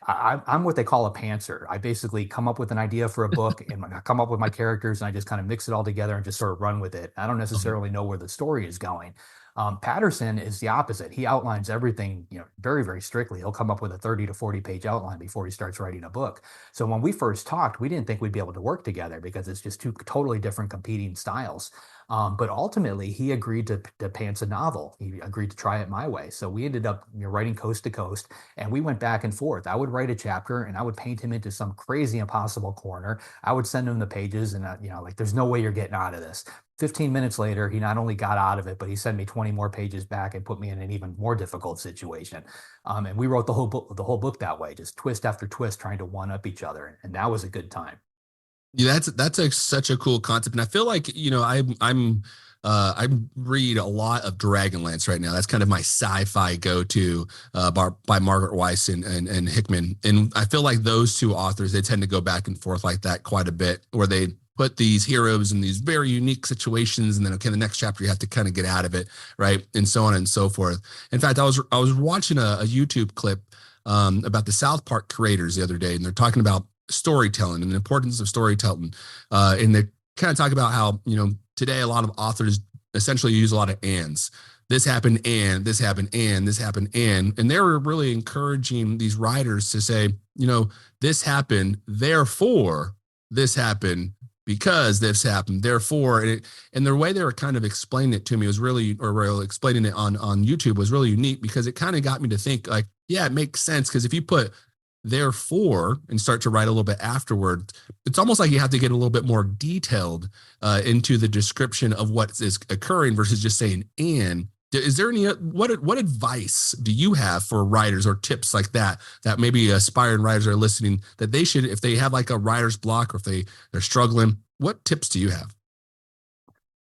I'm what they call a pantser. I basically come up with an idea for a book and I come up with my characters and I just kind of mix it all together and just sort of run with it. I don't necessarily know where the story is going. Patterson is the opposite. He outlines everything, very, very strictly. He'll come up with a 30 to 40 page outline before he starts writing a book. So when we first talked, we didn't think we'd be able to work together because it's just two totally different competing styles. But ultimately, he agreed to pants a novel. He agreed to try it my way. So we ended up writing Coast to Coast, and we went back and forth. I would write a chapter, and I would paint him into some crazy, impossible corner. I would send him the pages, and like, there's no way you're getting out of this. 15 minutes later, he not only got out of it, but he sent me 20 more pages back and put me in an even more difficult situation. And we wrote the whole book that way, just twist after twist, trying to one up each other, and that was a good time. Yeah, that's such a cool concept, and I feel like I'm I read a lot of Dragonlance right now. That's kind of my sci-fi go-to by Margaret Weiss and Hickman. And I feel like those two authors, they tend to go back and forth like that quite a bit, where they put these heroes in these very unique situations, and then okay, the next chapter you have to kind of get out of it, right, and so on and so forth. In fact, I was watching a YouTube clip about the South Park creators the other day, and they're talking about storytelling and the importance of storytelling, and they kind of talk about how today a lot of authors essentially use a lot of ands. This happened and this happened and this happened and they were really encouraging these writers to say, this happened, therefore this happened, because this happened, therefore, and the way they were kind of explaining it to me was really, or explaining it on YouTube was really unique, because it kind of got me to think like, yeah, it makes sense. Because if you put therefore and start to write a little bit afterward, it's almost like you have to get a little bit more detailed into the description of what is occurring versus just saying and. Is there any what advice do you have for writers or tips like that maybe aspiring writers are listening that they should, if they have like a writer's block or if they're struggling, what tips do you have?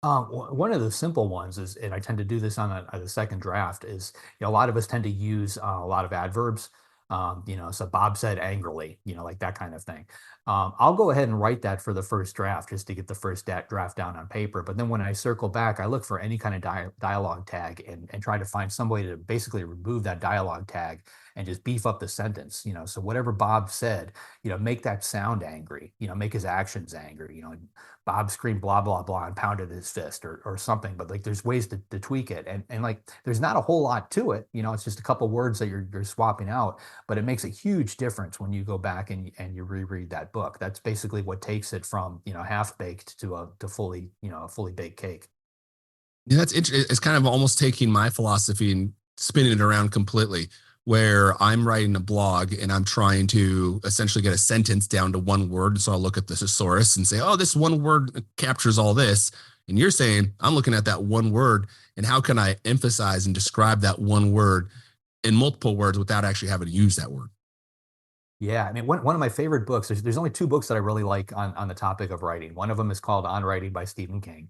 One of the simple ones is, and I tend to do this on the second draft, is a lot of us tend to use a lot of adverbs. So Bob said angrily, like that kind of thing. I'll go ahead and write that for the first draft just to get the first draft down on paper. But then when I circle back, I look for any kind of dialogue tag and try to find some way to basically remove that dialogue tag and just beef up the sentence. So whatever Bob said, make that sound angry, make his actions angry. Bob screamed blah, blah, blah and pounded his fist or something. But like there's ways to tweak it. And like there's not a whole lot to it. It's just a couple words that you're swapping out. But it makes a huge difference when you go back and you reread that book. That's basically what takes it from half baked to fully a fully baked cake. Yeah, that's interesting. It's kind of almost taking my philosophy and spinning it around completely, where I'm writing a blog and I'm trying to essentially get a sentence down to one word. So I'll look at the thesaurus and say, oh, this one word captures all this. And you're saying I'm looking at that one word and how can I emphasize and describe that one word in multiple words without actually having to use that word? Yeah, I mean, one of my favorite books, there's only two books that I really like on the topic of writing. One of them is called On Writing by Stephen King.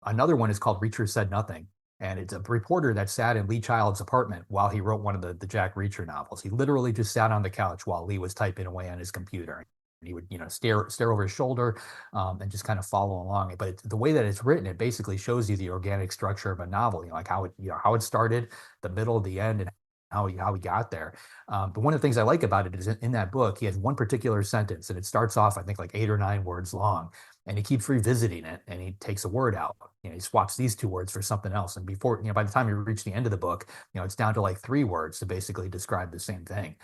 Another one is called Reacher Said Nothing. And it's a reporter that sat in Lee Child's apartment while he wrote one of the Jack Reacher novels. He literally just sat on the couch while Lee was typing away on his computer. And he would, stare over his shoulder and just kind of follow along. But the way that it's written, it basically shows you the organic structure of a novel, like how it started, the middle, the end, and how he got there. But one of the things I like about it is in that book, he has one particular sentence, and it starts off, I think, like 8 or 9 words long, and he keeps revisiting it, and he takes a word out. He swaps these 2 words for something else, and before, by the time you reach the end of the book, it's down to like 3 words to basically describe the same thing.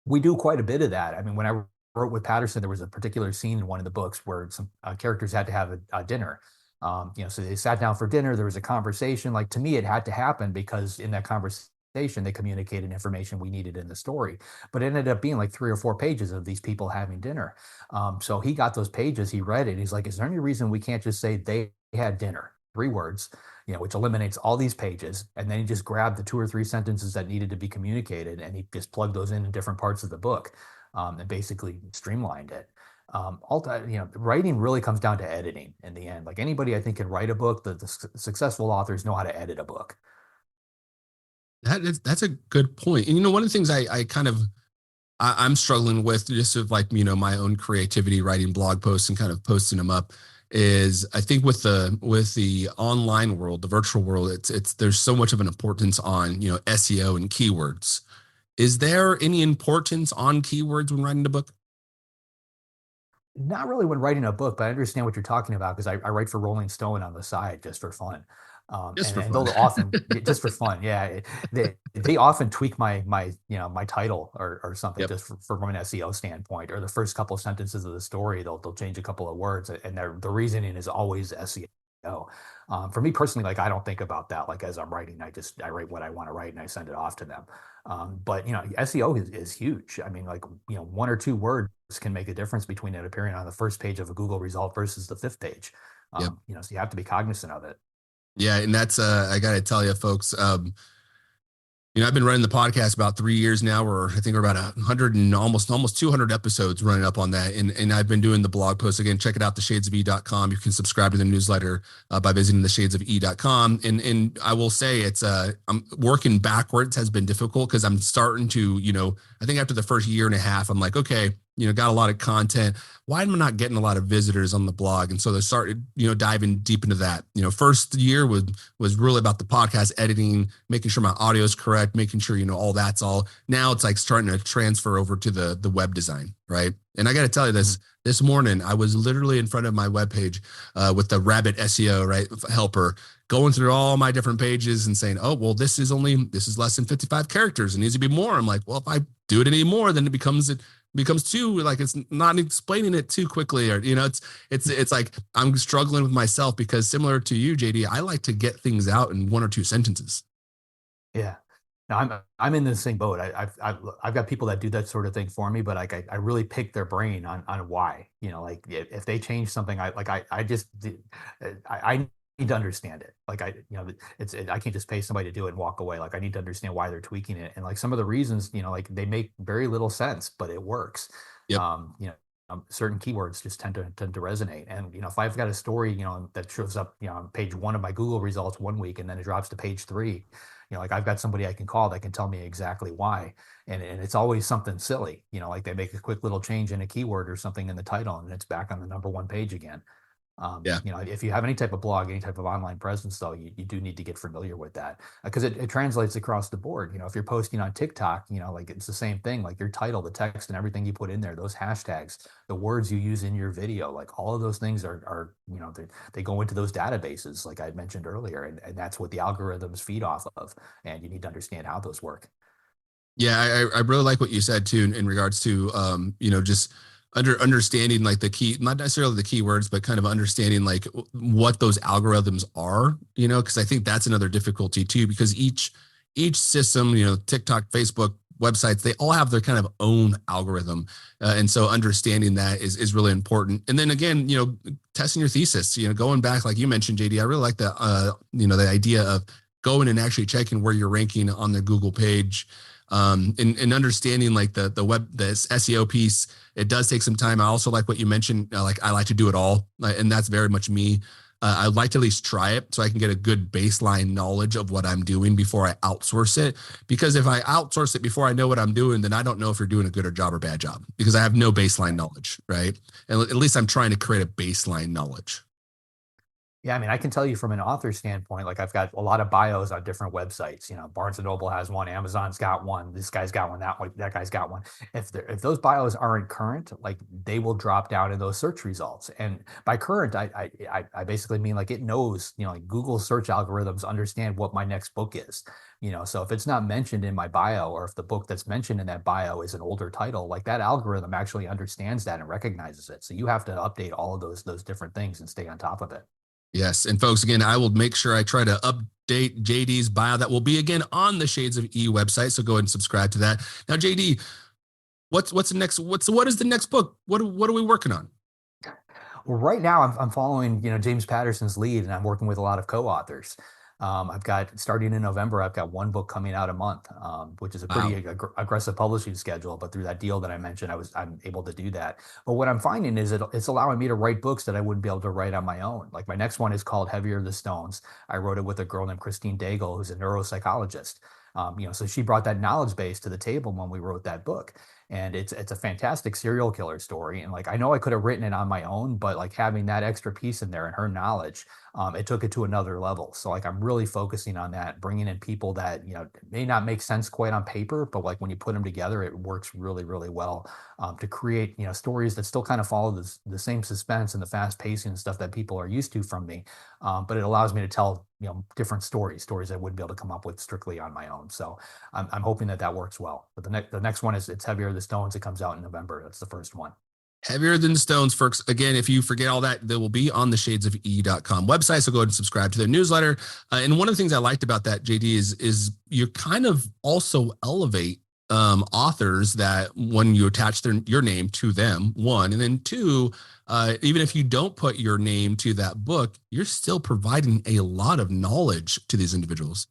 We do quite a bit of that. I mean, when I wrote with Patterson, there was a particular scene in one of the books where some characters had to have a dinner. So they sat down for dinner. There was a conversation. Like, to me, it had to happen because in that conversation, they communicated information we needed in the story, but it ended up being like 3 or 4 pages of these people having dinner. So he got those pages, he read it. He's like, is there any reason we can't just say they had dinner? 3 words, which eliminates all these pages. And then he just grabbed the 2 or 3 sentences that needed to be communicated, and he just plugged those in different parts of the book and basically streamlined it. Writing really comes down to editing in the end. Like anybody, I think, can write a book. The successful authors know how to edit a book. That's a good point. And one of the things I'm struggling with, just of like my own creativity, writing blog posts and kind of posting them up, is I think with the online world, the virtual world, it's there's so much of an importance on SEO and keywords. Is there any importance on keywords when writing a book? Not really when writing a book, but I understand what you're talking about because I write for Rolling Stone on the side just for fun. Just for And fun. they'll often just for fun. Yeah. They often tweak my title or something Yep. just from an SEO standpoint, or the first couple of sentences of the story, they'll change a couple of words, and the reasoning is always SEO. For me personally, like I don't think about that. Like as I'm writing, I write what I want to write and I send it off to them. But SEO is huge. I mean, like 1 or 2 words can make a difference between it appearing on the first page of a Google result versus the 5th page. Yep. So you have to be cognizant of it. Yeah, and that's I got to tell you, folks. I've been running the podcast about 3 years now, or I think we're about 100 and almost 200 episodes running up on that. And I've been doing the blog posts. Again, check it out, theshadesofE.com. You can subscribe to the newsletter by visiting theshadesofE.com. And I will say it's I'm working backwards has been difficult because I'm starting to, I think after the first year and a half, I'm like, okay, got a lot of content. Why am I not getting a lot of visitors on the blog? And so they started, diving deep into that. First year was really about the podcast editing, making sure my audio is correct, making sure, all that's all. Now it's like starting to transfer over to the web design, right? And I got to tell you this morning, I was literally in front of my webpage with the Rabbit SEO, right, helper, going through all my different pages and saying, oh, well, this is less than 55 characters. It needs to be more. I'm like, well, if I do it anymore, then it becomes too, like, it's not explaining it too quickly, or it's like I'm struggling with myself because, similar to you, JD, I like to get things out in 1 or 2 sentences. Yeah, no, I'm in the same boat. I've got people that do that sort of thing for me, but like I really pick their brain on why, like if they change something, I need to understand it. Like I can't just pay somebody to do it and walk away. Like I need to understand why they're tweaking it. And like some of the reasons, like they make very little sense, but it works. Yep. Certain keywords just tend to resonate. And, if I've got a story, that shows up, on page 1 of my Google results one week, and then it drops to page 3, like I've got somebody I can call that can tell me exactly why. And it's always something silly, like they make a quick little change in a keyword or something in the title, and it's back on the number 1 page again. If you have any type of blog, any type of online presence, though, you do need to get familiar with that, because it translates across the board. If you're posting on TikTok, like it's the same thing, like your title, the text, and everything you put in there, those hashtags, the words you use in your video, like all of those things are they go into those databases, like I mentioned earlier, and that's what the algorithms feed off of, and you need to understand how those work. Yeah, I really like what you said too in regards to just understanding like the key, not necessarily the keywords, but kind of understanding like what those algorithms are, because I think that's another difficulty too, because each system, TikTok, Facebook, websites, they all have their kind of own algorithm. And so understanding that is really important. And then again, testing your thesis, going back, like you mentioned, JD, I really like the, the idea of going and actually checking where you're ranking on the Google page. And understanding like the SEO piece, it does take some time. I also like what you mentioned, like I like to do it all, and that's very much me. I'd like to at least try it so I can get a good baseline knowledge of what I'm doing before I outsource it. Because if I outsource it before I know what I'm doing, then I don't know if you're doing a good or bad job, because I have no baseline knowledge, right? And at least I'm trying to create a baseline knowledge. Yeah, I mean, I can tell you from an author standpoint, like I've got a lot of bios on different websites. Barnes and Noble has one, Amazon's got one, this guy's got one, that guy's got one. If those bios aren't current, like they will drop down in those search results. And by current, I basically mean like it knows, like Google search algorithms understand what my next book is. So if it's not mentioned in my bio, or if the book that's mentioned in that bio is an older title, like that algorithm actually understands that and recognizes it. So you have to update all of those different things and stay on top of it. Yes. And folks, again, I will make sure I try to update JD's bio. That will be again on the Shades of E website. So go ahead and subscribe to that. Now, JD, what's the next? What is the next book? What are we working on? Well, right now I'm following, James Patterson's lead, and I'm working with a lot of co-authors. I've got, starting in November, I've got 1 book coming out a month, which is a pretty aggressive publishing schedule. But through that deal that I mentioned, I'm able to do that. But what I'm finding is it's allowing me to write books that I wouldn't be able to write on my own. Like my next one is called Heavier the Stones. I wrote it with a girl named Christine Daigle, who's a neuropsychologist. So she brought that knowledge base to the table when we wrote that book. And it's a fantastic serial killer story. And like, I know I could have written it on my own, but like having that extra piece in there and her knowledge, it took it to another level. So like, I'm really focusing on that, bringing in people that, may not make sense quite on paper, but like when you put them together, it works really, really well, to create, stories that still kind of follow the same suspense and the fast pacing and stuff that people are used to from me. But it allows me to tell, different stories I wouldn't be able to come up with strictly on my own. So I'm hoping that works well. But the next one is It's Heavier the Stones. It comes out in November. That's the first one. Heavier Than Stones, folks. Again, if you forget all that, they will be on the shadesofE.com website. So go ahead and subscribe to their newsletter. And one of the things I liked about that, JD, is you kind of also elevate authors that when you attach your name to them, one, and then two, even if you don't put your name to that book, you're still providing a lot of knowledge to these individuals.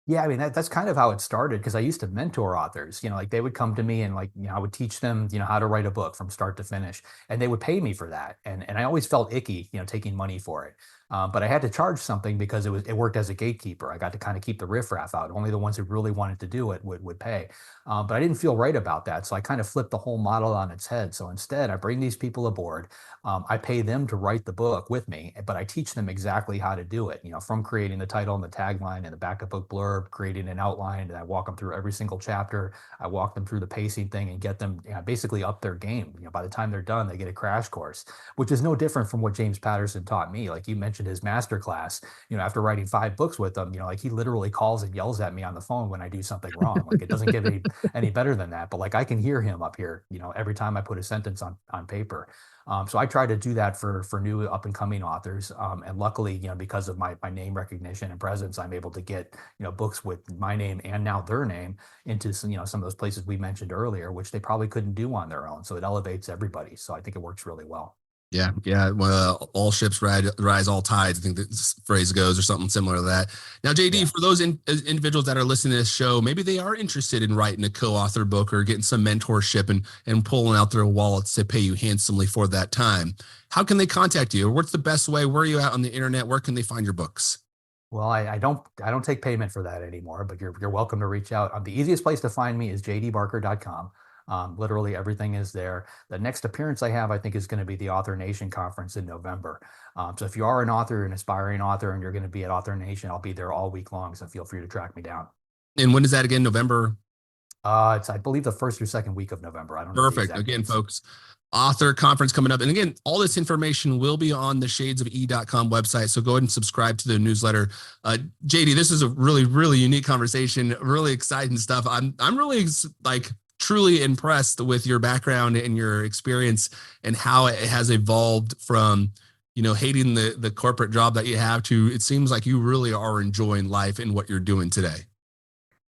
Yeah, I mean that's kind of how it started because I used to mentor authors. Like they would come to me and I would teach them how to write a book from start to finish, and they would pay me for that. And I always felt icky taking money for it. But I had to charge something because it worked as a gatekeeper. I got to kind of keep the riffraff out. Only the ones who really wanted to do it would pay. But I didn't feel right about that, so I kind of flipped the whole model on its head. So instead, I bring these people aboard. I pay them to write the book with me, but I teach them exactly how to do it. From creating the title and the tagline and the back of book blurb, creating an outline, and I walk them through every single chapter. I walk them through the pacing thing and get them basically up their game. By the time they're done, they get a crash course, which is no different from what James Patterson taught me. Like you mentioned his master class, after writing 5 books with him, like he literally calls and yells at me on the phone when I do something wrong. Like it doesn't get any better than that, but like I can hear him up here, every time I put a sentence on paper. So I try to do that for new up and coming authors. And luckily, because of my name recognition and presence, I'm able to get, books with my name and now their name into some of those places we mentioned earlier, which they probably couldn't do on their own. So it elevates everybody. So I think it works really well. Yeah. Well, all ships rise, all tides. I think this phrase goes, or something similar to that. Now, JD, for those individuals that are listening to this show, maybe they are interested in writing a co-author book or getting some mentorship and pulling out their wallets to pay you handsomely for that time. How can they contact you? Or what's the best way? Where are you at on the internet? Where can they find your books? Well, I don't take payment for that anymore, but you're welcome to reach out. The easiest place to find me is jdbarker.com. Literally everything is there. The next appearance I have, I think, is going to be the Author Nation conference in November. So if you are an author, an aspiring author, and you're going to be at Author Nation, I'll be there all week long. So feel free to track me down. And when is that again? November? It's, I believe, the first or second week of November. I don't know. Perfect. Again, folks, author conference coming up. And again, all this information will be on the shadesofe.com website. So go ahead and subscribe to the newsletter. JD, this is a really, really unique conversation, really exciting stuff. I'm really truly impressed with your background and your experience and how it has evolved from, hating the corporate job that you have to, it seems like you really are enjoying life and what you're doing today.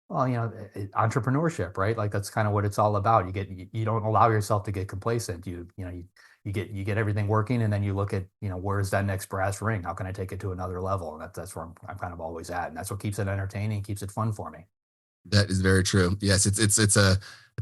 Well, entrepreneurship, right? Like that's kind of what it's all about. You don't allow yourself to get complacent. You get everything working, and then you look at, where's that next brass ring? How can I take it to another level? And that's where I'm kind of always at. And that's what keeps it entertaining, keeps it fun for me. That is very true. Yes, it's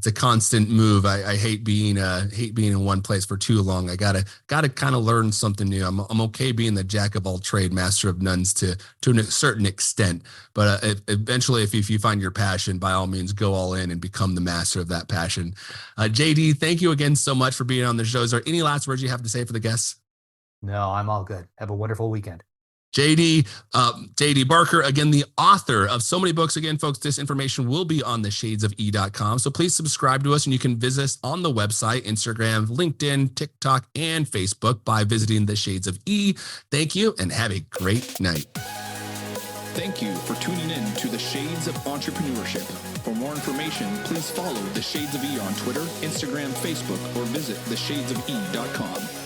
a constant move. I hate being in one place for too long. I gotta kind of learn something new. I'm okay being the jack of all trade, master of none to a certain extent. But eventually, if you find your passion, by all means, go all in and become the master of that passion. JD, thank you again so much for being on the show. Is there any last words you have to say for the guests? No, I'm all good. Have a wonderful weekend. JD Barker, again, the author of so many books. Again, folks, this information will be on the shadesofe.com. So please subscribe to us, and you can visit us on the website, Instagram, LinkedIn, TikTok, and Facebook by visiting the Shades of E. Thank you, and have a great night. Thank you for tuning in to the Shades of Entrepreneurship. For more information, please follow the Shades of E on Twitter, Instagram, Facebook, or visit theshadesofe.com.